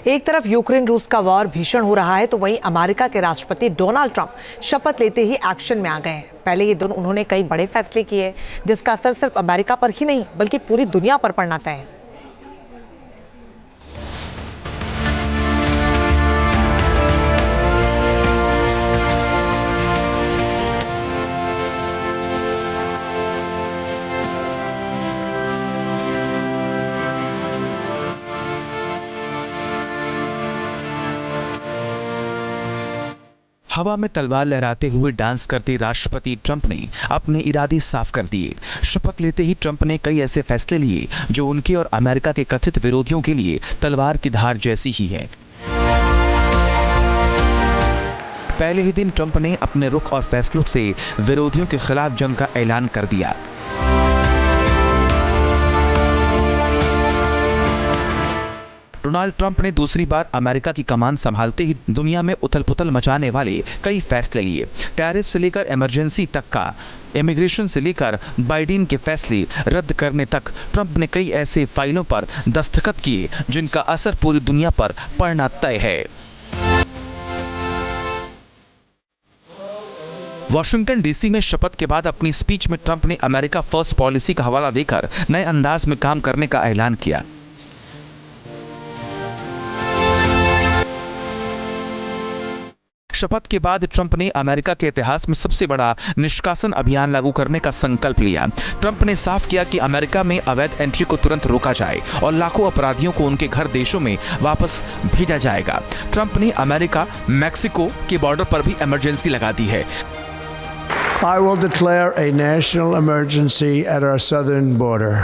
एक तरफ यूक्रेन रूस का वॉर भीषण हो रहा है तो वहीं अमेरिका के राष्ट्रपति डोनाल्ड ट्रंप शपथ लेते ही एक्शन में आ गए हैं। पहले ये दोनों उन्होंने कई बड़े फैसले किए जिसका असर सिर्फ अमेरिका पर ही नहीं बल्कि पूरी दुनिया पर पड़ना तय है। हवा में तलवार लहराते हुए डांस करते राष्ट्रपति ट्रंप ने अपने इरादे साफ कर दिए। शपथ लेते ही ट्रंप ने कई ऐसे फैसले लिए जो उनके और अमेरिका के कथित विरोधियों के लिए तलवार की धार जैसी ही है। पहले ही दिन ट्रंप ने अपने रुख और फैसलों से विरोधियों के खिलाफ जंग का ऐलान कर दिया। डोनाल्ड ट्रंप ने दूसरी बार अमेरिका की कमान संभालते ही दुनिया में उथल-पुथल मचाने वाले कई फैसले लिए। टैरिफ से लेकर इमरजेंसी तक का, इमिग्रेशन से लेकर बाइडेन के फैसले रद्द करने तक ट्रंप ने कई ऐसे फाइलों पर दस्तखत किए जिनका असर पूरी दुनिया पर पड़ना तय है। वॉशिंगटन डीसी में शपथ के बाद अपनी स्पीच में ट्रंप ने अमेरिका फर्स्ट पॉलिसी का हवाला देकर नए अंदाज में काम करने का ऐलान किया। शपथ के बाद ट्रंप ने अमेरिका के इतिहास में सबसे बड़ा निष्कासन अभियान लागू करने का संकल्प लिया। ट्रंप ने साफ किया कि अमेरिका में अवैध एंट्री को तुरंत रोका जाए और लाखों अपराधियों को उनके घर देशों में वापस भेजा जाएगा। ट्रंप ने अमेरिका मैक्सिको के बॉर्डर पर भी इमरजेंसी लगा दी है। I will declare a national emergency at our southern border.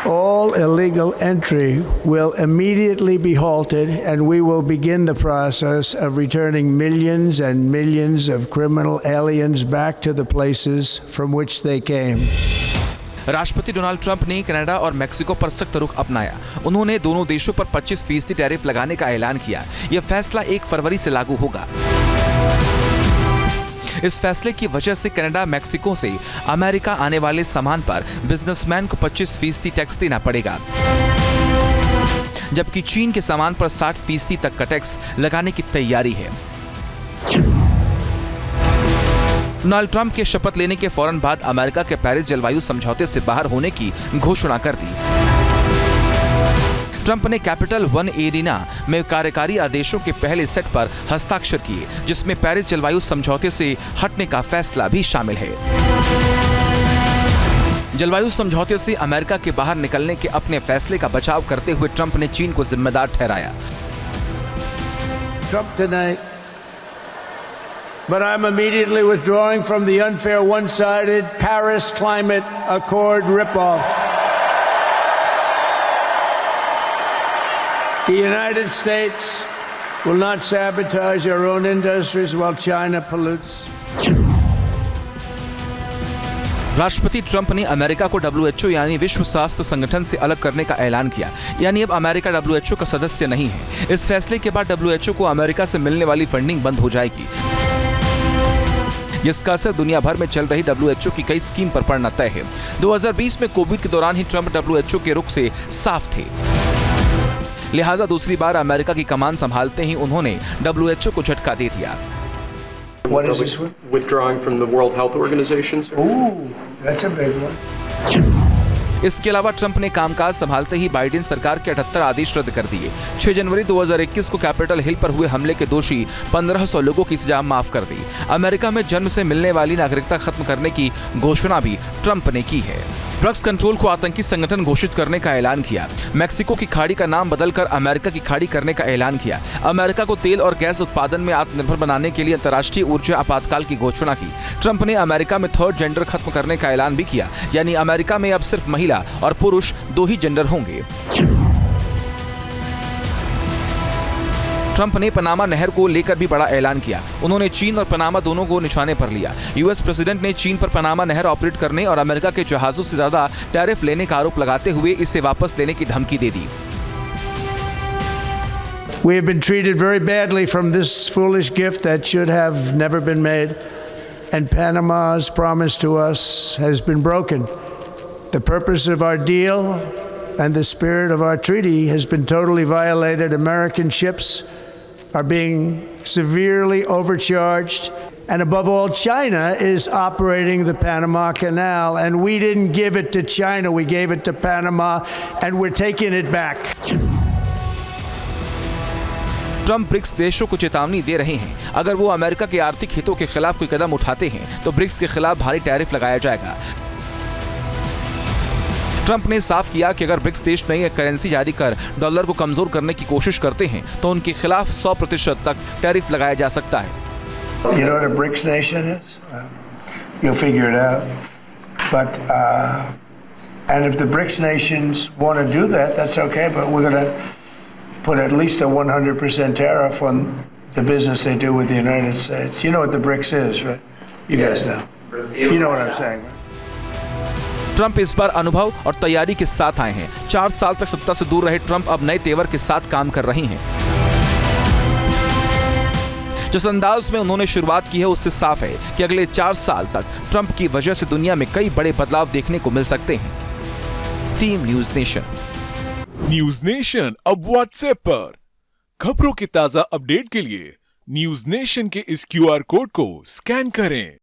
All illegal entry will immediately be halted, and we will begin the process of returning millions and millions of criminal aliens back to the places from which they came. राष्ट्रपति Donald Trump ने Canada और Mexico पर सख्त रुख अपनाया। उन्होंने दोनों देशों पर 25% टैरिफ लगाने का ऐलान किया। यह फैसला 1 फरवरी से लागू होगा। इस फैसले की वजह से कनाडा मेक्सिको से अमेरिका आने वाले सामान पर बिजनेसमैन को 25% टैक्स देना पड़ेगा, जबकि चीन के सामान पर 60% तक का टैक्स लगाने की तैयारी है। डोनाल्ड ट्रंप के शपथ लेने के फौरन बाद अमेरिका के पेरिस जलवायु समझौते से बाहर होने की घोषणा कर दी। ट्रंप ने कैपिटल वन एरिना में कार्यकारी आदेशों के पहले सेट पर हस्ताक्षर किए, जिसमें पेरिस जलवायु समझौते से हटने का फैसला भी शामिल है। जलवायु समझौते से अमेरिका के बाहर निकलने के अपने फैसले का बचाव करते हुए ट्रंप ने चीन को जिम्मेदार ठहराया। Trump tonight, but I'm immediately withdrawing from the unfair one-sided Paris Climate Accord ripoff. The United States will not sabotage our own industries while China pollutes. राष्ट्रपति ट्रंप ने अमेरिका को WHO यानी विश्व स्वास्थ्य संगठन से अलग करने का ऐलान किया, यानी अब अमेरिका WHO का सदस्य नहीं है। इस फैसले के बाद WHO को अमेरिका से मिलने वाली फंडिंग बंद हो जाएगी, जिसका असर दुनिया भर में चल रही WHO की कई स्कीम पर पड़ना तय है। 2020 में कोविड के दौरान ही ट्रंप WHO के रुख से साफ थे, लिहाजा दूसरी बार अमेरिका की कमान संभालते ही उन्होंने WHO को झटका दे दिया। What is this one? Withdrawing from the World Health Organization. Ooh, that's a big one. इसके अलावा ट्रंप ने कामकाज संभालते ही बाइडेन सरकार के 78 आदेश रद्द कर दिए। 6 जनवरी 2021 को कैपिटल हिल पर हुए हमले के दोषी 1500 लोगों की सजा माफ कर दी। अमेरिका में जन्म से मिलने वाली नागरिकता खत्म करने की घोषणा भी ट्रंप ने की है। ड्रग्स कंट्रोल को आतंकी संगठन घोषित करने का ऐलान किया। मेक्सिको की खाड़ी का नाम बदलकर अमेरिका की खाड़ी करने का ऐलान किया। अमेरिका को तेल और गैस उत्पादन में आत्मनिर्भर बनाने के लिए अंतर्राष्ट्रीय ऊर्जा आपातकाल की घोषणा की। ट्रंप ने अमेरिका में थर्ड जेंडर खत्म करने का ऐलान भी किया, यानी अमेरिका में अब सिर्फ महिला और पुरुष 2 ही जेंडर होंगे। ट्रंप ने पनामा नहर को लेकर भी बड़ा ऐलान किया। उन्होंने चीन और पनामा दोनों को निशाने पर लिया। यूएस प्रेसिडेंट ने चीन पर पनामा नहर ऑपरेट करने और अमेरिका के जहाजों से ज्यादा टैरिफ लेने का आरोप लगाते हुए इसे वापस लेने की धमकी दे दी। We have been treated very badly from this foolish gift that should have never been made, and Panama's promise to us has been broken. The purpose of our deal and the spirit of our treaty has been totally violated. American ships are being severely overcharged. And above all, China is operating the Panama Canal. And we didn't give it to China, we gave it to Panama, and we're taking it back. Trump BRICS देशों को चेतावनी दे रहे हैं, अगर वो America के आर्थिक हितों के खिलाफ कोई कदम उठाते हैं तो ब्रिक्स के खिलाफ भारी टैरिफ लगाया जाएगा। ट्रंप ने साफ किया कि अगर ब्रिक्स देश नई करेंसी जारी कर डॉलर को कमजोर करने की कोशिश करते हैं तो उनके खिलाफ 100% तक टैरिफ लगाया जा सकता है। You know what a BRICS nation is? You'll figure it out. But, and if the BRICS nations want to do that, that's okay, but we're going to put at least a 100% tariff on the business they do with the United States. You know what the BRICS is, right? You guys know. You know what I'm saying, right? Trump इस बार अनुभव और तैयारी के साथ आए हैं। 4 साल तक सत्ता से दूर रहे ट्रंप अब नए तेवर के साथ काम कर रहे हैं। जिस अंदाज में उन्होंने शुरुआत की है उससे साफ है कि अगले 4 साल तक ट्रंप की वजह से दुनिया में कई बड़े बदलाव देखने को मिल सकते हैं। Team news nation. News nation अब व्हाट्सएप पर खबरों के ताजा अपडेट के लिए न्यूज नेशन के इस QR कोड को स्कैन करें।